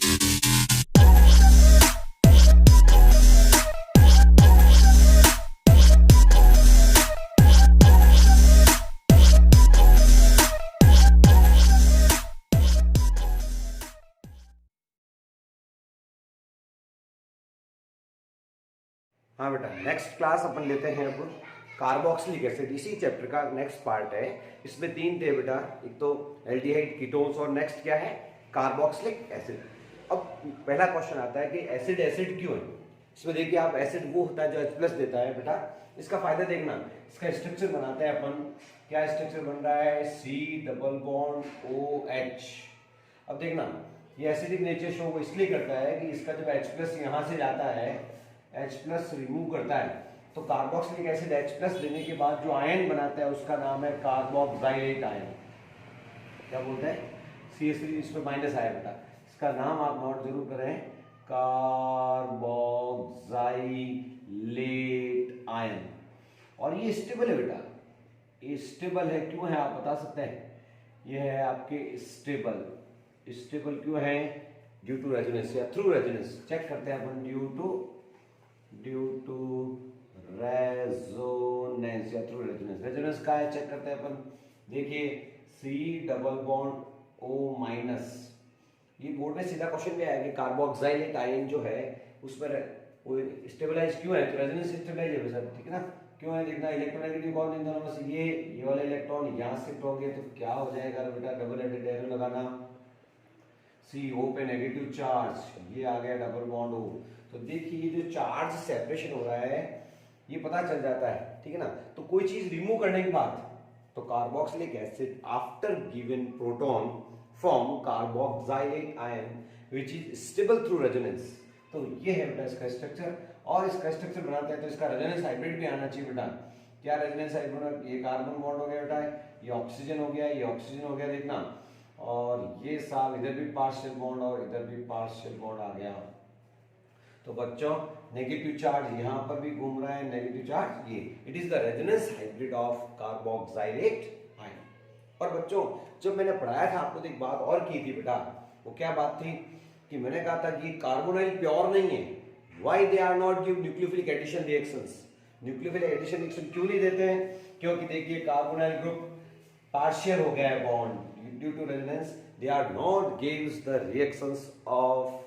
हाँ बेटा, next class अपन लेते हैं अब कार्बोक्सिलिक एसिड। इसी चैप्टर का नेक्स्ट पार्ट है। इसमें तीन थे बेटा, एक तो एल्डिहाइड, कीटोन्स और नेक्स्ट क्या है, कार्बोक्सिलिक एसिड। अब पहला क्वेश्चन आता है कि एसिड एसिड क्यों है। इसमें देखिए आप, एसिड वो होता है जो H+ देता है बेटा। इसका फायदा देखना, इसका स्ट्रक्चर बनाते हैं अपन। क्या स्ट्रक्चर बन रहा है, C+OH। अब देखना, ये एसिडिक नेचर शो इसलिए करता है कि इसका जब H+ यहाँ से जाता है, H+ रिमूव करता है, तो कार्बोक्सिलिक एसिड H+ देने के बाद जो आयन बनाता है उसका नाम है कार्बोक्साइलेट आयन। क्या बोलते हैं, CH3 इसमें माइनस आया बेटा, इसका नाम आप नोट जरूर करें, कार्बोक्साइलेट आयन। और ये स्टेबल है बेटा, ये स्टेबल है। क्यों है आप बता सकते हैं, ये है आपके स्टेबल। स्टेबल क्यों है, ड्यू टू रेजोनेंस या थ्रू रेजोनेंस। चेक करते हैं अपन, ड्यू टू रेजोनेंस या थ्रू रेजोनेंस। रेजोनेंस का है, चेक करते हैं अपन। देखिए C+O-, ये बोर्ड में सीधा क्वेश्चन भी आया कि कार्बोक्साइलेट आयन जो है उस पर वो स्टेबलाइज क्यों है, तो रेजोनेंस स्टेबलाइज है सर, ठीक है ना। क्यों है देखना, इलेक्ट्रोनेगेटिव बॉन्ड इन दोनों में से ये वाला इलेक्ट्रॉन यहाँ शिफ्ट हो गया, तो क्या हो जाएगा बेटा, डबल हेडेड एरो लगाना, CO पे नेगेटिव चार्ज, ये आ गया डबल बॉन्ड O। तो देखिए जो चार्ज सेपरेशन हो रहा है ये पता चल जाता है, ठीक है ना। तो कोई चीज रिमूव करने के बाद, तो carboxylic acid after given proton form carboxylate ion which is stable through resonance. तो ये है बेटा इसका स्ट्रक्चर। और इसका स्ट्रक्चर बनाते हैं तो इसका रेजोनेंस हाइब्रिड भी आना चाहिए बेटा। क्या रेजोनेंस हाइब्रिड, ये कार्बन बॉन्ड हो गया बेटा, ये ऑक्सीजन हो गया, ये ऑक्सीजन हो गया, देखना। और ये साथ इधर भी पार्शियल बॉन्ड और इधर भी पार्शियल बॉन्ड आ गया। तो बच्चों नेगेटिव चार्ज यहाँ पर भी घूम रहा है, नेगेटिव चार्ज ये, it is the resonance hybrid of carboxylate ion. और बच्चों जब मैंने पढ़ाया था आपको तो एक बात और की थी बेटा, वो क्या बात थी कि मैंने कहा था कि कार्बोनाइल प्योर नहीं है। Why they are not give nucleophilic addition reactions. Nucleophilic addition reaction क्यों नहीं देते हैं, क्योंकि देखिए कार्बोनाइल ग्रुप पार्शियल हो गया है bond, due to resonance they are not gives the reactions of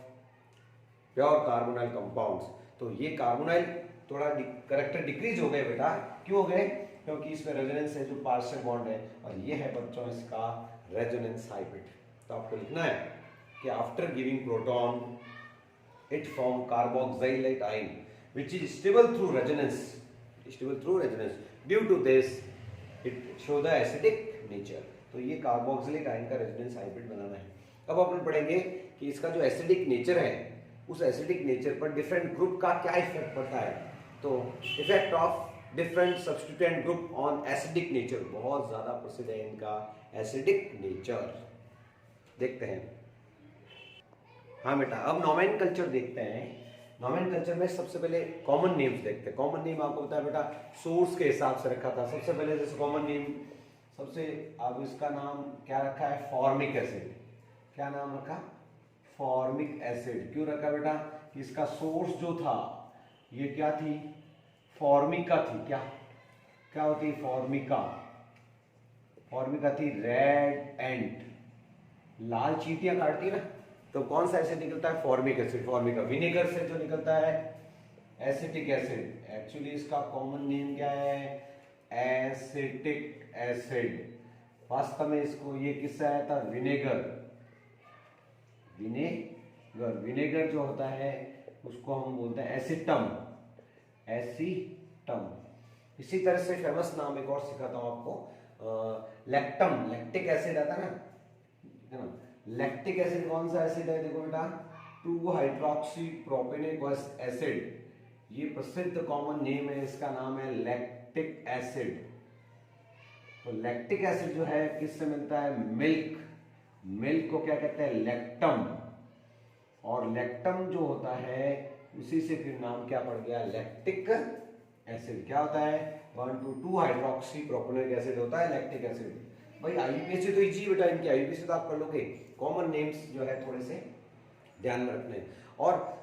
pure carbonyl compounds. तो ये कार्बोनाइल थोड़ा करेक्टर डिक्रीज हो गए बेटा। क्यों हो गए, क्योंकि इसमें रेजोनेंस है जो पार्शियल बॉन्ड है, और ये है बच्चों इसका रेजोनेंस हाइब्रिड। तो आपको लिखना है कि after giving proton it form carboxylate ion which is stable through resonance, due to this it show the acidic nature. तो ये कार्बोक्सिलिक आयन का रेजोनेंस हाइब्रिड बनाना है। अब अपन पढ़ेंगे कि इसका जो एसिडिक नेचर है उस एसिडिक नेचर पर डिफरेंट ग्रुप का क्या इफेक्ट पड़ता है। तो effect of different substituent group on acidic nature, बहुत ज्यादा प्रसिद्ध है इनका एसिडिक नेचर। देखते हैं। हाँ बेटा, अब नोमेनकल्चर देखते हैं। नोमेनकल्चर में सबसे पहले कॉमन नेम्स देखते हैं। कॉमन नेम आपको पता है बेटा, सोर्स के हिसाब से रखा था। सबसे पहले जैसे कॉमन नेम सबसे, अब इसका नाम क्या रखा है, फॉर्मिक एसिड। क्या नाम रखा, फॉर्मिक एसिड। क्यों रखा बेटा, कि इसका सोर्स जो था ये क्या थी, फॉर्मिका थी। क्या होती है फॉर्मिका, फॉर्मिका थी रेड एंट, लाल चींटियां काटती ना, तो कौन सा एसिड निकलता है, फॉर्मिक एसिड। फॉर्मिका विनेगर से जो निकलता है एसिटिक एसिड। एक्चुअली इसका कॉमन नेम क्या है, एसिटिक एसिड। वास्तव में इसको ये किससे आया था, विनेगर। विनेगर जो होता है उसको हम बोलते हैं एसिटम। इसी तरह से फेमस नाम एक और सिखाता हूं आपको, लैक्टम, लैक्टिक एसिड आता है ना। लैक्टिक एसिड कौन सा एसिड है, देखो बेटा 2 हाइड्रोक्सी प्रोपेनिक एसिड। ये प्रसिद्ध कॉमन नेम है, इसका नाम है लैक्टिक एसिड। तो लैक्टिक एसिड जो है किससे मिलता है, मिल्क को क्या कहते हैं, लैक्टम। और लैक्टम जो होता है उसी से फिर नाम क्या पड़ गया, लैक्टिक एसिड। क्या होता है, 1,2 हाइड्रोक्सी प्रोपेनिक एसिड होता है लैक्टिक एसिड। भाई आईयूपीएससी तो इजी बेटा, इनकी आईयूपीएससी तो आप कर लोगे। कॉमन नेम्स जो है थोड़े से ध्यान में रखना है। और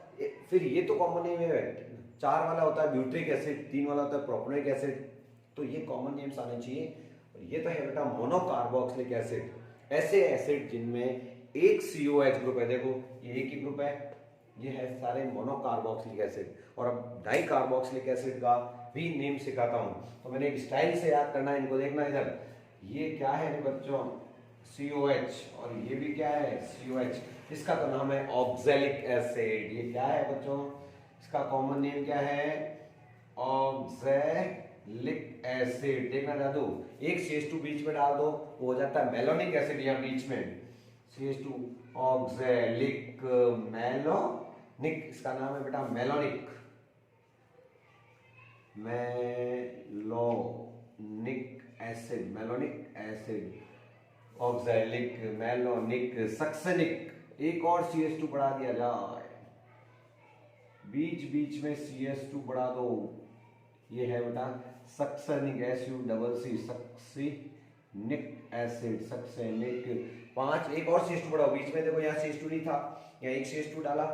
फिर ये तो कॉमन नेम है, 4 वाला होता है ब्यूट्रिक एसिड, 3 वाला होता है प्रोपेनोइक एसिड, तो ये कॉमन नेम्स आने चाहिए। और ये तो है बेटा मोनोकार्बोक्सिलिक एसिड, ऐसे एसिड जिनमें एक COH ग्रुप है, देखो ये एक ही ग्रुप है, ये है सारे मोनोकार्बोक्सिलिक एसिड। और अब डाई कार्बोक्सिलिक एसिड का भी नेम सिखाता हूँ, तो मैंने एक स्टाइल से याद करना है, इनको देखना इधर, ये क्या है बच्चों COH, और ये भी क्या है COH, इसका तो नाम है ऑक्सैलिक एसिड। ये क्या है बच्चों, इसका कॉमन नेम क्या है ऑक्सैलिक एसिड। देखना जादू, एक CH2 बीच में डाल दो वो हो जाता है मेलोनिक एसिड, यहाँ बीच में CH2 ऑक्सैलिक मेलोनिक, इसका नाम है बेटा malonic, malonic acid, malonic acid, oxalic, malonic, succinic, एक और CH2 बढ़ा दिया जाए, बीच बीच में CH2 बढ़ा दो, ये है बेटा succinic, SU succinic acid, succinic, 5, एक और CH2 बढ़ाओ बीच में, देखो यहाँ CH2 नहीं था, यहाँ एक CH2 डाला,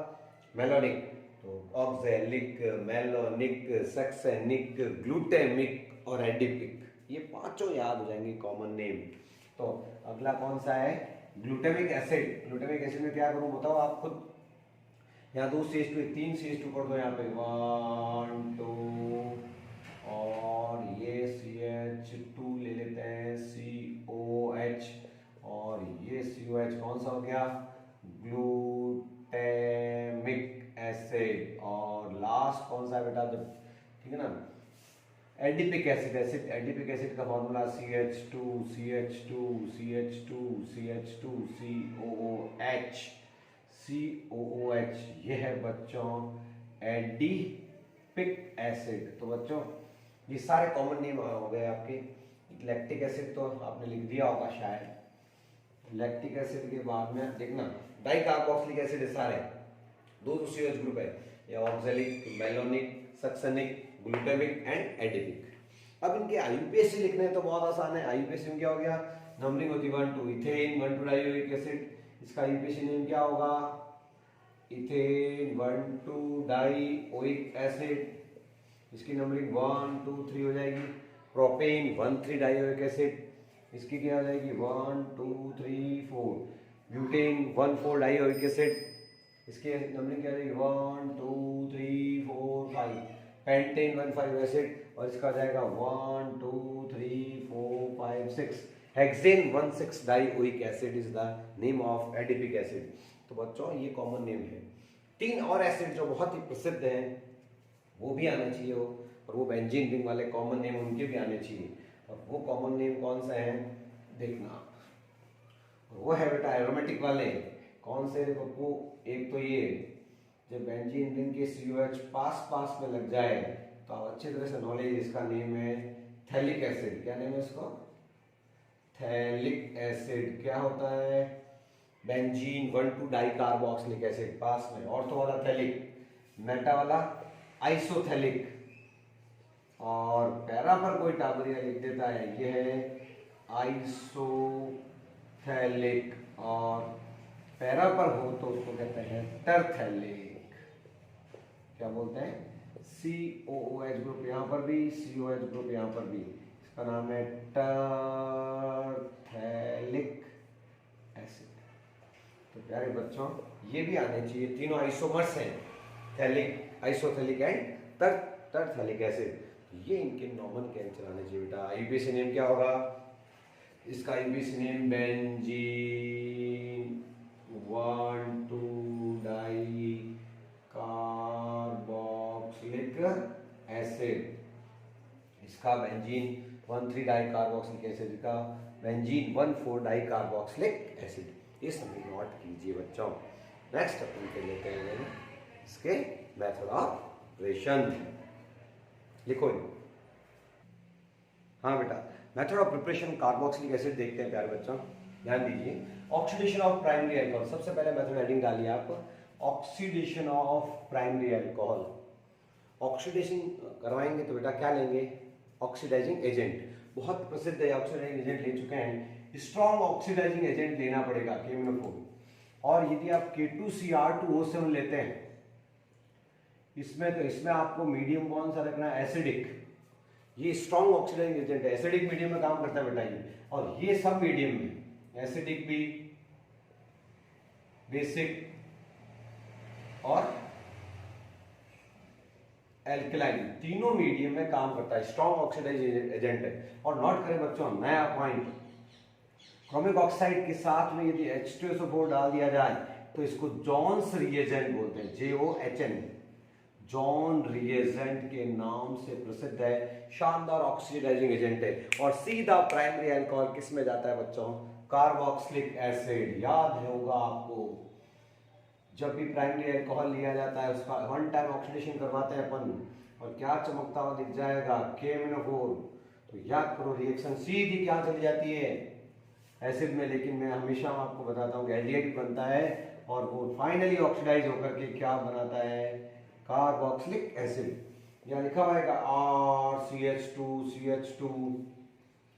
मेलोनिक, तो ऑक्सैलिक, मेलोनिक, सक्सेनिक, ग्लूटामिक और एडिपिक, ये पांचों याद हो जाएंगे कॉमन नेम। तो अगला कौन सा है ग्लूटामिक एसिड। ग्लूटामिक एसिड में क्या करूं बताओ आप खुद, यहाँ 2 CH2, 3 CH2 कर दो यहाँ पे, 1 2, और ये CH2 ले लेते हैं COH, और ये COH कौन सा हो गया ग्लूटामिक एसिड, और लास्ट कौन सा है बेटा, ठीक है ना एडिपिक एसिड। एडिपिक एसिड का formula CH2 CH2 CH2 CH2 COOH COOH, ये है बच्चों एडिपिक एसिड। तो बच्चों ये सारे कॉमन नेम हो गए आपके। लैक्टिक एसिड तो आपने लिख दिया होगा शायद। लैक्टिक एसिड के बाद में देखना डाई कार्बोक्सिलिक एसिड है सारे, 2 COH ग्रुप है, ये oxalic, malonic, succinic, glutamic and adipic. अब इनके IUPAC लिखने हैं तो बहुत आसान है। IUPAC में क्या हो गया, नंबरिंग होती है 1 2, इथेन 1 2 डाइओइक एसिड, इसका IUPAC नेम क्या होगा इथेन 1 2 डाइओइक एसिड, इसकी नंबरिंग 1 2 3 हो जाएगी। प्रोपेन 1 3 डाइओइक एसिड, इसकी क्या हो जाएगी 1 2 3 4। ब्यूटेन 1 4 डाइओइक एसिड, इसकी नंबरिंग क्या हो जाएगी 1 2 3 4 5। पेंटेन 1 5 एसिड, और इसका जाएगा 1 2 3 4 5 6। Hexane 1 6 dioic acid is the name of adipic acid. तो बच्चों ये कॉमन नेम है। 3 और एसिड जो बहुत ही प्रसिद्ध हैं वो भी आने चाहिए हो, और वो बेंजीन रिंग वाले कॉमन नेम उनके भी आने चाहिए। और वो कॉमन नेम कौन सा है देखना, वो है बेटा एरोमेटिक वाले। कौन से देखो, एक तो ये जब बेंजीन रिंग के COH पास में लग जाए तो आप अच्छी तरह से नॉलेज, इसका नेम है थैलिक एसिड। क्या नेम है इसको, थैलिक एसिड। क्या होता है बेंजीन 1 2 डाई कार्बोक्सिलिक एसिड पास में, ऑर्थो वाला थैलिक, मेटा वाला आइसोथैलिक, और पैरा पर कोई टाबरिया लिख देता है, ये है आइसोथैलिक, और पैरा पर हो तो उसको कहते हैं टरथैलिक। क्या बोलते हैं COOH ग्रुप यहाँ पर भी, COH ग्रुप यहाँ पर भी, इसका नाम है टरथैलिक एसिड। तो प्यारे बच्चों ये भी आने चाहिए, तीनों आइसोमर्स हैं, थैलिक, आइसोथैलिक एंड टरथैलिक एसिड। ये इनके नॉमेनक्लेचर आने चाहिए बेटा। IUPAC नेम क्या होगा इसका, IUPAC name benzene 1 2 di carboxylic acid, इसका बेंजीन 1 3 डाई कार्बोक्सिलिक एसिड, का बेंजीन 1 4 डाई कार्बोक्सिलिक एसिड। ये सभी नोट कीजिए बच्चों। नेक्स्ट अपन के लेते हैं इसके मेथड ऑफ प्रिपरेशन, लिखो। हाँ बेटा, method of preparation carboxylic acid देखते हैं प्यारे बच्चों, ध्यान दीजिए। ऑक्सीडेशन ऑफ प्राइमरी अल्कोहल, सबसे पहले मेथड हेडिंग डालिए आप, oxidation of primary alcohol. Oxidation करवाएंगे तो बेटा क्या लेंगे, ऑक्सीडाइजिंग एजेंट। बहुत प्रसिद्ध है ऑक्सीडाइजिंग एजेंट ले चुके हैं, स्ट्रॉन्ग ऑक्सीडाइजिंग एजेंट लेना पड़ेगा, KMnO4। और यदि आप K2Cr2O7 लेते हैं इसमें, तो इसमें आपको मीडियम कौन सा रखना है, एसिडिक। ये स्ट्रॉन्ग ऑक्सीडाइजिंग एजेंट है, एसिडिक मीडियम में काम करता है बेटा ये। और ये सब मीडियम में, एसिडिक भी, बेसिक और एल्कलाइन, तीनों मीडियम में काम करता है, स्ट्रॉन्ग ऑक्सीडाइजिंग एजेंट है। और नोट करें बच्चों नया पॉइंट, क्रोमिक ऑक्साइड के साथ में यदि H2SO4 डाल दिया जाए तो इसको जॉन्स रिएजेंट बोलते हैं, JOHN, जॉन रिएजेंट के नाम से प्रसिद्ध है, शानदार ऑक्सीडाइजिंग एजेंट है। और सीधा प्राइमरी अल्कोहल किस में जाता है बच्चों, कार्बोक्सिलिक एसिड। याद होगा आपको, जब भी प्राइमरी अल्कोहल लिया जाता है उसका वन टाइम ऑक्सीडेशन करवाते हैं अपन, और क्या चमकता हुआ दिख जाएगा, KMnO4। तो याद करो रिएक्शन सीधी क्या चली जाती है, एसिड में। लेकिन मैं हमेशा आपको बताता हूँ कि एल्डिहाइड बनता है और वो फाइनली ऑक्सीडाइज होकर के क्या बनाता है, कार्बोक्सिलिक एसिड। यहाँ लिखा हुआ है RCH2CH2,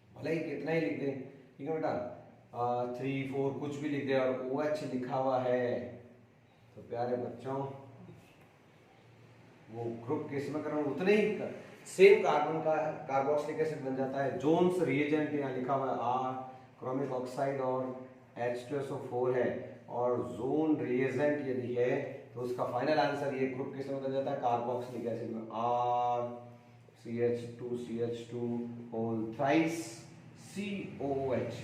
भले ही कितना ही लिख दें, ठीक है बेटा, 3 4 कुछ भी लिख दे और OH लिखा हुआ है, तो प्यारे बच्चों वो ग्रुप केस में करें उतने ही सेम कार्बन का कार्बोक्सिलिक एसिड बन जाता है। जोन्स रिएजेंट यहाँ लिखा हुआ है R, क्रोमिक ऑक्साइड और H2SO4 है, और जोन रिएजेंट यदि है तो उसका फाइनल आंसर ये ग्रुप किस में बन जाता है, कार्बोक्सिलिक एसिड में, RCH2CH2 होल थ्राइस COOH।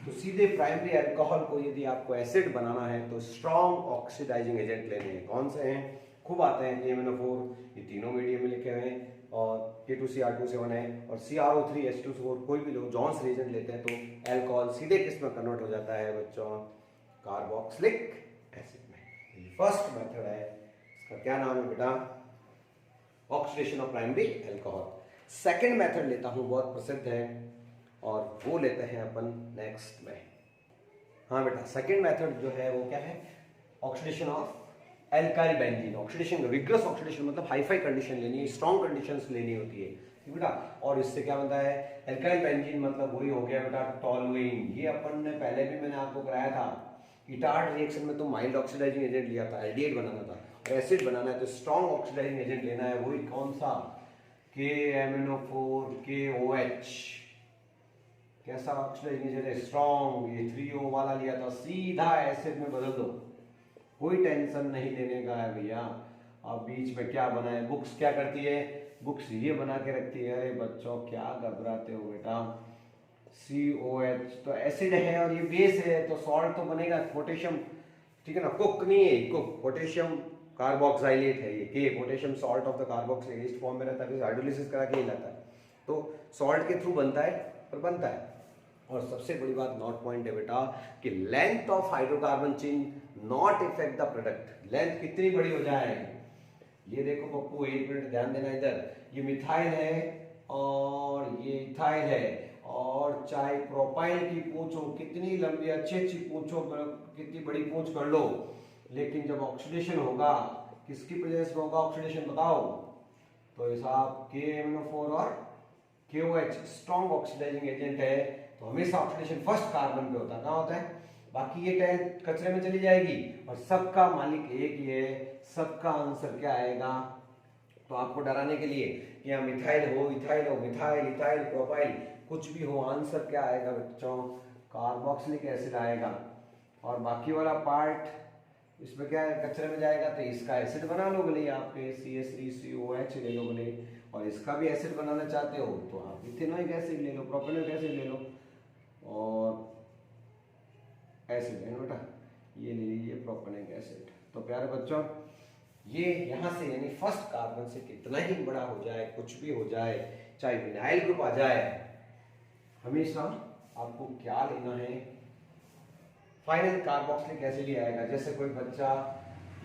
तो सीधे प्राइमरी अल्कोहल को यदि आपको एसिड बनाना है तो स्ट्रॉन्ग ऑक्सीडाइजिंग एजेंट लेने हैं। कौन से हैं, खूब आते हैं, KMnO4, ये तीनों मीडियम में लिखे हुए हैं, और K2Cr2O7 है, और CrO3 H2SO4 कोई भी लोग जॉन्स रिएजेंट लेते हैं तो अल्कोहल सीधे किस में कन्वर्ट हो जाता है बच्चों, कार्बोक्सिलिक एसिड में। फर्स्ट मेथड है, इसका क्या नाम है बेटा, oxidation of primary alcohol. Second method लेता हूं, बहुत प्रसिद्ध है, और वो लेते हैं अपन नेक्स्ट में। हाँ बेटा, सेकेंड मेथड जो है वो क्या है, oxidation of alkyl benzene. Oxidation, vigorous oxidation मतलब हाईफाई कंडीशन लेनी है, स्ट्रॉन्ग कंडीशंस लेनी होती है, ठीक बेटा। और इससे क्या बनता है, एल्काइल बेंजीन मतलब वही हो गया बेटा टॉलुइन। ये अपन ने पहले भी मैंने आपको कराया था, इटार्ड रिएक्शन में तो माइल्ड ऑक्सीडाइजिंग एजेंट लिया था, एल्डिहाइड बनाना था, और एसिड बनाना है तो स्ट्रॉन्ग ऑक्सीडाइजिंग एजेंट लेना है, वही कौन सा, KMnO4 KOH। कैसा ऑक्सीडाइजिंग एजेंट है, स्ट्रॉन्ग, ये 3O वाला लिया था, सीधा एसिड में बदल दो, कोई टेंशन नहीं लेने का है भैया। अब बीच में क्या बना है, बुक्स क्या करती है, बुक्स ये बना के रखती है, अरे बच्चों क्या घबराते हो बेटा, COH तो एसिड है और ये बेस है तो सॉल्ट तो बनेगा, पोटेशियम, ठीक है ना, कुक नहीं है, कुक पोटेशियम कार्बोक्साइलेट है ये, के potassium salt of the carboxylate form में रहता है, हाइड्रोलिसिस करा के ही लाता है, तो सॉल्ट के थ्रू बनता है, पर बनता है। और सबसे बड़ी बात नोट पॉइंट है बेटा कि length of hydrocarbon chain not effect the product. Length कितनी बड़ी हो जाए, ये देखो पप्पू, एक मिनट ध्यान देना इधर, ये मिथाइल है और ये इथाइल है, और चाहे प्रोपाइल की पूंछ हो कितनी लंबी, अच्छी पूंछ हो, कितनी बड़ी पूंछ कर लो, लेकिन जब ऑक्सीडेशन होगा किसकी प्रेजेंस में होगा ऑक्सीडेशन बताओ, तो साहब KMnO4 और KOH स्ट्रॉन्ग ऑक्सीडाइजिंग एजेंट है, तो हमेशा ऑक्सीडेशन फर्स्ट कार्बन पे होता है, कहाँ होता है, बाकी ये टैंक कचरे में चली जाएगी, और सबका मालिक एक ही है, सबका आंसर क्या आएगा। तो आपको डराने के लिए कि यहाँ मिथाइल हो, इथाइल हो, मिथाइल, इथाइल, प्रोपाइल, कुछ भी हो, आंसर क्या आएगा बच्चों, कार्बोक्सिलिक एसिड आएगा। और बाकी वाला पार्ट इसमें क्या है, कचरे में जाएगा, तो इसका एसिड बना लो भले, आप CH3COH ले लो भले, और इसका भी एसिड बनाना चाहते हो तो आप इथेनॉइक एसिड ले लो, प्रोपेनोइक एसिड ले लो, और एसिड है बेटा, ये ले लीजिए प्रोपेनिक एसिड। तो प्यारे बच्चों, ये यहाँ से यानी फर्स्ट कार्बन से कितना ही बड़ा हो जाए, कुछ भी हो जाए, चाहे विनाइल ग्रुप आ जाए, हमेशा आपको क्या लेना है, फाइनल कार्बोक्सिलिक एसिड ही आएगा। जैसे कोई बच्चा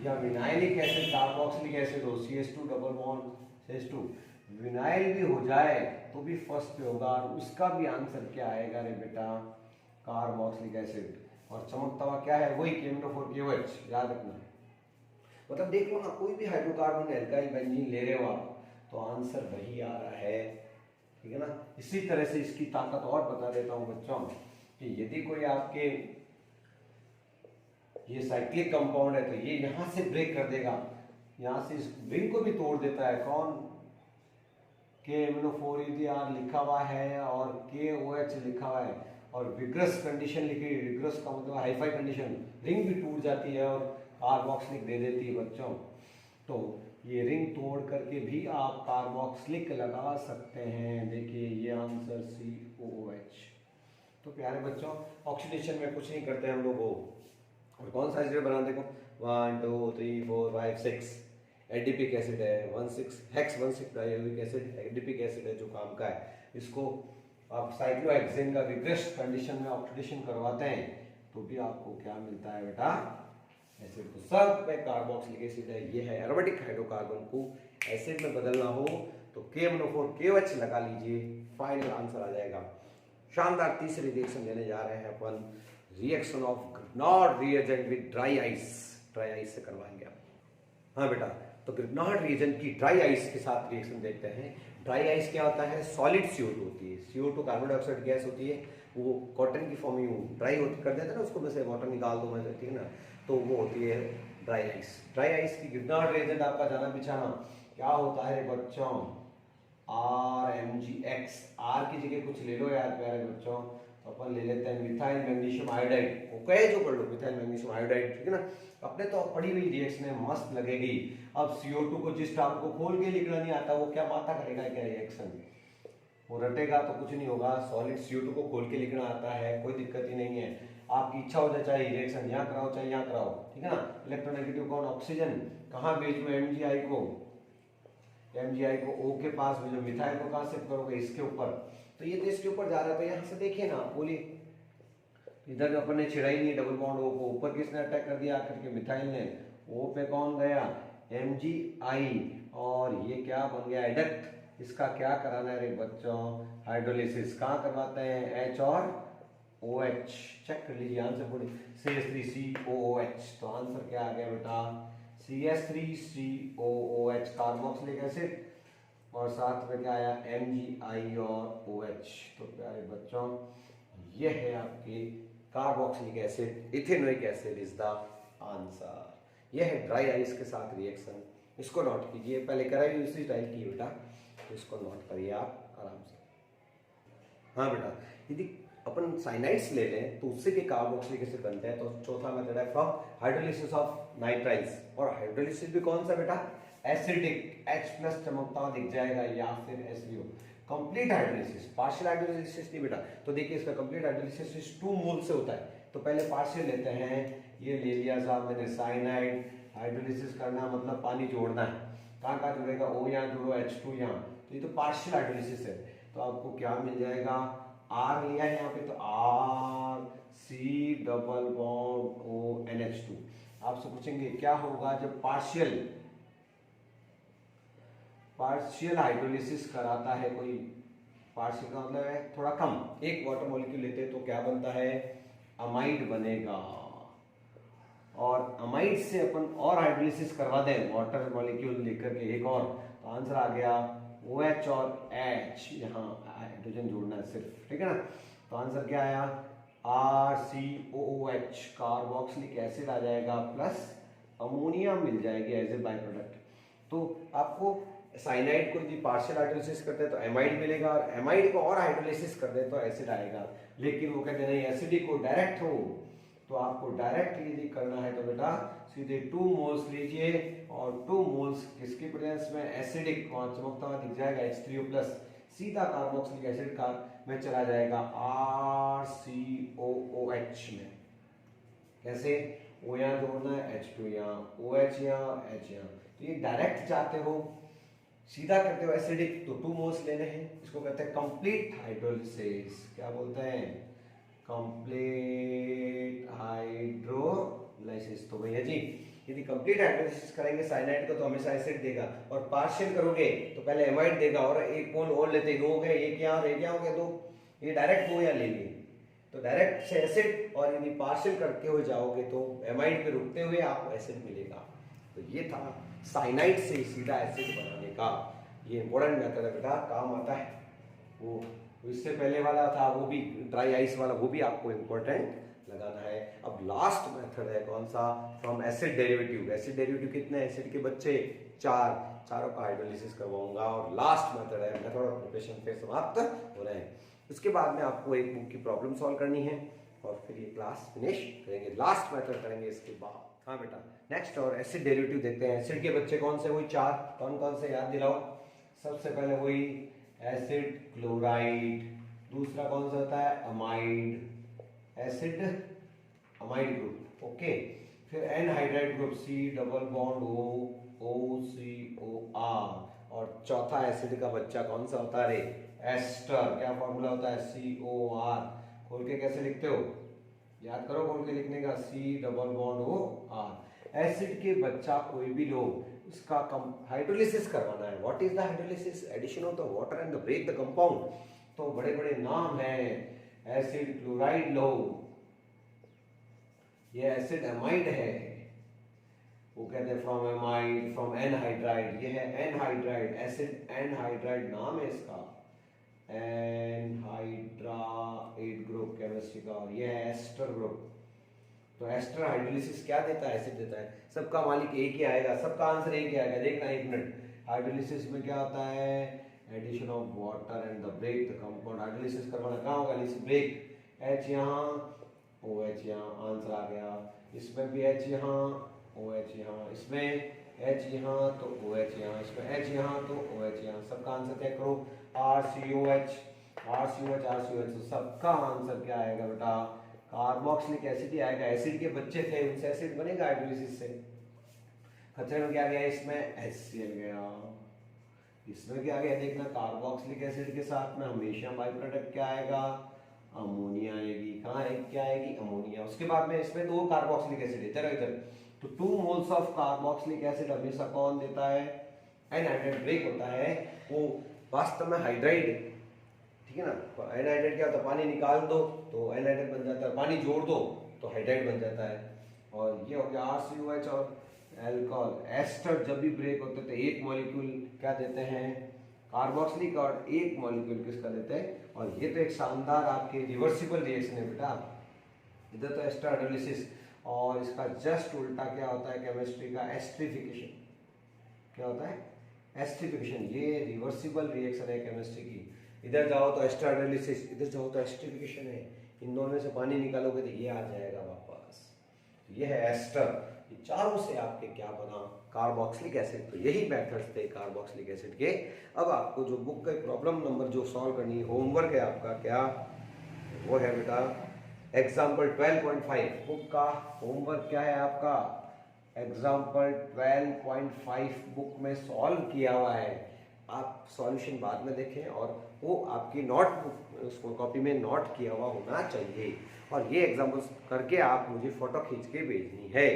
या विनाइलिक एसिड कार्बोक्सिलिक एसिड हो, CH2 double bond CH2, vinyl भी हो जाए तो भी फर्स्ट पे होगा, और उसका भी आंसर क्या आएगा रे बेटा, कार्बोक्सिलिक एसिड। और चमकता हुआ क्या है, वही KMnO4 KOH, याद रखना। मतलब देख लो ना, कोई भी हाइड्रोकार्बन एल्काइल बेंजीन ले रहे हो आप तो आंसर वही आ रहा है, ठीक है ना। इसी तरह से इसकी ताकत और बता देता हूं बच्चों कि यदि कोई आपके ये साइक्लिक कंपाउंड है तो ये यहाँ से ब्रेक कर देगा, यहाँ से इस रिंग को भी तोड़ देता है। कौन? KMnO4 लिखा हुआ है और KOH लिखा हुआ है और विग्रस कंडीशन लिखी। विग्रस का मतलब हाईफाई कंडीशन, रिंग भी टूट जाती है और कार्बोक्सिलिक दे देती है बच्चों। तो ये रिंग तोड़ करके भी आप कार्बोक्सिलिक लगा सकते हैं। देखिए ये आंसर COOH। तो प्यारे बच्चों ऑक्सीडेशन में कुछ नहीं करते हम लोग वो। और कौन सा एसिड बना देखो 1 2 3 4 5 6 एडिपिक एसिड है, 16 हेक्स 16 डाइयोनिक एसिड एडिपिक एसिड है जो काम का है। इसको आप साइक्लोहेक्सेन का विग्रस कंडीशन में ऑक्सीडेशन करवाते हैं तो भी आपको क्या मिलता है बेटा? एसिड। तो सब में कार्बोक्सिलिक एसिड है। ये है एरोमेटिक हाइड्रोकार्बन को एसिड में बदलना हो तो KMnO4 KOH लगा लीजिए, फाइनल आंसर आ जाएगा। शानदार तीसरी रिएक्शन लेने जा रहे हैं अपन, reaction of Grignard reagent with dry ice. Dry ice से करवाएंगे आप। हाँ बेटा, तो ग्रिग्नार्ड रिएजेंट की ड्राई आइस के साथ रिएक्शन देखते हैं। ड्राई आइस क्या होता है? सॉलिड CO2 होती है। CO2 कार्बन डाइऑक्साइड गैस होती है, वो कॉटन की फॉर्म में ड्राई होती कर देते हैं ना उसको, में से वाटर निकाल दो में, ठीक है ना, तो वो होती है ड्राई आइस। ड्राई आइस की ग्रिग्नार्ड रिएजेंट आपका जाना बिछाना क्या होता है बच्चों? RMgX। R की जगह कुछ ले लो यार प्यारे बच्चों, तो अपन ले लेते हैं मिथाइल मैग्नीशियम आयोडाइड। ओके जो कर लो मिथाइल मैग्नीशियम आयोडाइड, ठीक है ना। अपने तो पड़ी हुई रिएक्शन है, मस्त लगेगी। अब CO2 को जिस टाइम को खोल के लिखना नहीं आता वो क्या माता करेगा क्या रिएक्शन? वो रटेगा तो कुछ नहीं होगा। सॉलिड CO2 को खोल के लिखना आता है, कोई दिक्कत ही नहीं है। आपकी इच्छा हो जाए चाहे रिएक्शन यहाँ कराओ चाहे यहाँ कराओ, ठीक है ना। इलेक्ट्रोनेगेटिव कौन? ऑक्सीजन। कहाँ भेजो? MgI को। MgI को O के पास भेजो। मिथाइल को कहाँ शिफ्ट करोगे? इसके ऊपर। तो ये तो इसके ऊपर जा रहा है, तो यहाँ से देखिए ना, बोलिए इधर अपन ने छिड़ा ही नहीं डबल बॉन्ड O को, ऊपर किसने अटैक कर दिया आकर के? मिथाइल ने। O पे कौन गया? MgI। और ये क्या बन गया? एडक्ट। इसका क्या कराना है रे बच्चों? हाइड्रोलिसिस। कहाँ करवाते हैं? H और OH। चेक कर लीजिए आंसर बोलिए। CH3COOH। तो आंसर क्या आ गया बेटा? CH3COOH कार्बोक्सिलिक एसिड, और साथ में क्या आया? MgI और OH। तो प्यारे बच्चों ये है आपके carboxylic acid, ethanoic acid is the answer. ये है ड्राई आइस के साथ रिएक्शन। इसको नोट कीजिए, पहले कराई उसी टाइप की बेटा, तो इसको नोट करिए आप आराम से। हाँ बेटा, यदि अपन साइनाइड्स ले लें तो उससे भी कार्बोक्सिलिक एसिड बनता है। तो चौथा मेथड है फ्रॉम हाइड्रोलिसिस ऑफ नाइट्राइल्स। और हाइड्रोलिसिस भी कौन सा बेटा? एसिडिक, H+ चमकता हुआ दिख जाएगा, या फिर SVO। Complete hydrolysis, partial hydrolysis नहीं बेटा। तो देखिए इसका कंप्लीट हाइड्रोलिसिस 2 मोल से होता है। तो पहले पार्शियल लेते हैं, ये ले लिया साहब मैंने साइनाइड। हाइड्रोलिसिस करना मतलब पानी जोड़ना है। कहाँ कहाँ जुड़ेगा? O यहाँ जोड़ो, H2 यहाँ। तो ये तो पार्शियल हाइड्रोलिसिस है। तो आपको क्या मिल जाएगा? R लिया है यहाँ पे, तो RC डबल बॉन्ड ONH2। आपसे पूछेंगे क्या होगा जब पार्शियल हाइड्रोलिसिस कराता है कोई? पार्शियल का मतलब है थोड़ा कम, एक वाटर मॉलिक्यूल लेते हैं तो क्या बनता है? अमाइड बनेगा। और अमाइड से अपन और हाइड्रोलिसिस करवा दें वाटर मॉलिक्यूल लेकर के एक और, तो आंसर आ गया OH और H। यहाँ हाइड्रोजन जोड़ना है सिर्फ, ठीक है ना। तो आंसर क्या आया? RCOOH कार्बोक्सिलिक एसिड आ जाएगा, प्लस अमोनिया मिल जाएगी एज ए बाय प्रोडक्ट। तो आपको साइनाइड को यदि पार्शियल हाइड्रोलिसिस करते हैं तो एमाइड मिलेगा, और एमाइड को और हाइड्रोलिसिस कर दे तो एसिड आएगा। लेकिन वो कहते नहीं, एसिडिक को डायरेक्ट हो, तो आपको डायरेक्ट यदि करना है तो बेटा सीधे 2 मोल्स लीजिए, और 2 मोल्स किसकी प्रेजेंस में? एसिडिक, वहां चमकता हुआ दिख जाएगा H3O+, सीधा कार्बोक्सिलिक एसिड का में चला जाएगा RCOOH में। कैसे? O यहाँ जोड़ना है, H2 यहाँ, OH यहाँ, H यहाँ। तो ये डायरेक्ट चाहते हो, सीधा करते हो एसिडिक, तो 2 मोल्स लेने हैं। इसको कहते हैं कंप्लीट हाइड्रोलिसिस। क्या बोलते हैं? Complete hydrolysis. तो भैया जी यदि कंप्लीट हाइड्रोलिसिस करेंगे साइनाइड को तो हमेशा एसिड देगा, और पार्शियल करोगे तो पहले एमाइड देगा, और एक मोल और लेते, 2 हो गए, एक यहाँ और एक यहाँ हो गया 2, ये डायरेक्ट 2 यहाँ ले लिए। तो डायरेक्ट से एसिड, और यदि पार्शियल करके हो जाओगे तो एमाइड पे रुकते हुए आपको एसिड मिलेगा। तो ये था साइनाइड से सीधा एसिड बनाने का। ये इंपॉर्टेंट मेथड है बेटा, काम आता है। वो इससे पहले वाला था वो भी ड्राई आइस वाला, वो भी आपको इंपॉर्टेंट लगाना है। अब लास्ट मेथड है कौन सा, from acid derivative. Acid derivative कितने, एसिड के बच्चे 4, चारों का हाइड्रोलिसिस करवाऊंगा और लास्ट मेथड है, मेथड ऑफ प्रिपरेशन फिर समाप्त हो रहे हैं। उसके बाद में आपको एक बुक की प्रॉब्लम सॉल्व करनी है और फिर ये क्लास फिनिश करेंगे, लास्ट मेथड करेंगे इसके बाद। हाँ बेटा, नेक्स्ट और एसिड डेरिवेटिव देखते हैं। एसिड के बच्चे कौन से, वही 4, कौन कौन से याद दिलाओ। सबसे पहले वही एसिड क्लोराइड, दूसरा कौन सा होता है amide, acid amide group, okay. फिर anhydride group C double bond O C O R. और चौथा एसिड का बच्चा कौन सा होता है रे, एस्टर। क्या फॉर्मूला होता है, COR। खोल के कैसे लिखते हो, याद करो खोल के लिखने का, C double bond OR। Acid के बच्चा कोई भी लो, उसका हाइड्रोलिसिस करवाना है। What is the hydrolysis, addition of the water and the break the compound. तो बड़े बड़े नाम हैं, एसिड क्लोराइड लो, ये एसिड एमाइड है, वो कहते हैं फ्रॉम एमाइड, फ्रॉम एनहाइड्राइड, ये है एनहाइड्राइड, एसिड एनहाइड्राइड नाम है इसका, एनहाइड्राइड ग्रुप केमिस्ट्री का। और ये है एस्टर ग्रुप। तो एस्टर हाइड्रोलिसिस क्या देता है, एसिड देता है। सबका मालिक एक ही आएगा, सबका आंसर एक ही आएगा, देखना एक मिनट। हाइड्रोलिसिस में क्या होता है, addition of water and the break the compound. Hydrolysis करवाना कहाँ होगा, ब्रेक, H यहाँ OH यहाँ, आंसर आ गया। इसमें भी H यहाँ OH यहाँ, इसमें H यहाँ तो OH यहाँ, इसमें H यहाँ तो OH यहाँ। सबका आंसर चेक करो, RCOH RCOH RCOH। तो सबका आंसर क्या आएगा बेटा, कार्बोक्सिलिक एसिड ही आएगा। एसिड के बच्चे थे, उनसे एसिड बनेगा हाइड्रोलिसिस से। खतरे में क्या गया, इसमें HCl गया, इसमें क्या गया देखना, कार्बोक्सिलिक एसिड के साथ में हमेशा बाई प्रोडक्ट क्या आएगा, अमोनिया आएगी। कहाँ क्या आएगी, अमोनिया। उसके बाद में इसमें 2 कार्बोक्सिलिक एसिड है, इधर इधर, तो 2 मोल्स ऑफ कार्बोक्सिलिक एसिड हमेशा कौन देता है, एनहाइड्राइड ब्रेक होता है, वो वास्तव में हाइड्राइड, ठीक है ना। एनहाइड्राइड क्या होता है, पानी निकाल दो तो एनहाइड्राइड बन जाता है, पानी जोड़ दो तो हाइड्राइड बन जाता है। और ये हो गया RCOH और एल्कोहल। एस्टर जब भी ब्रेक होते तो एक मॉलिक्यूल क्या देते हैं, कार्बोक्सिलिक, और एक मॉलिक्यूल किसका देते हैं। और ये तो एक शानदार आपके रिवर्सिबल रिएक्शन है बेटा। इधर तो एस्टर हाइड्रोलिसिस, और इसका जस्ट उल्टा क्या होता है केमिस्ट्री का, एस्टरिफिकेशन। क्या होता है, एस्टरिफिकेशन। ये रिवर्सिबल रिएक्शन है केमिस्ट्री की। इधर जाओ तो एस्टर हाइड्रोलिसिस, इधर जाओ तो एस्टरिफिकेशन है। इन दोनों में से पानी निकालोगे तो ये आ जाएगा वापस, ये है एस्टर। ये चारों से आपके क्या बना, कार्बोक्सिलिक एसिड। तो यही मेथड्स थे कार्बोक्सिलिक एसिड के। अब आपको जो बुक का प्रॉब्लम नंबर जो सॉल्व करनी है, होमवर्क है आपका, क्या वो है बेटा, एग्जाम्पल 12.5 बुक का होमवर्क क्या है आपका, एग्जाम्पल 12.5 बुक में सॉल्व किया हुआ है। आप सॉल्यूशन बाद में देखें और वो आपकी नोटबुक उसको कॉपी में नोट किया हुआ होना चाहिए। और ये एग्जाम्पल्स करके आप मुझे फोटो खींच के भेजनी है।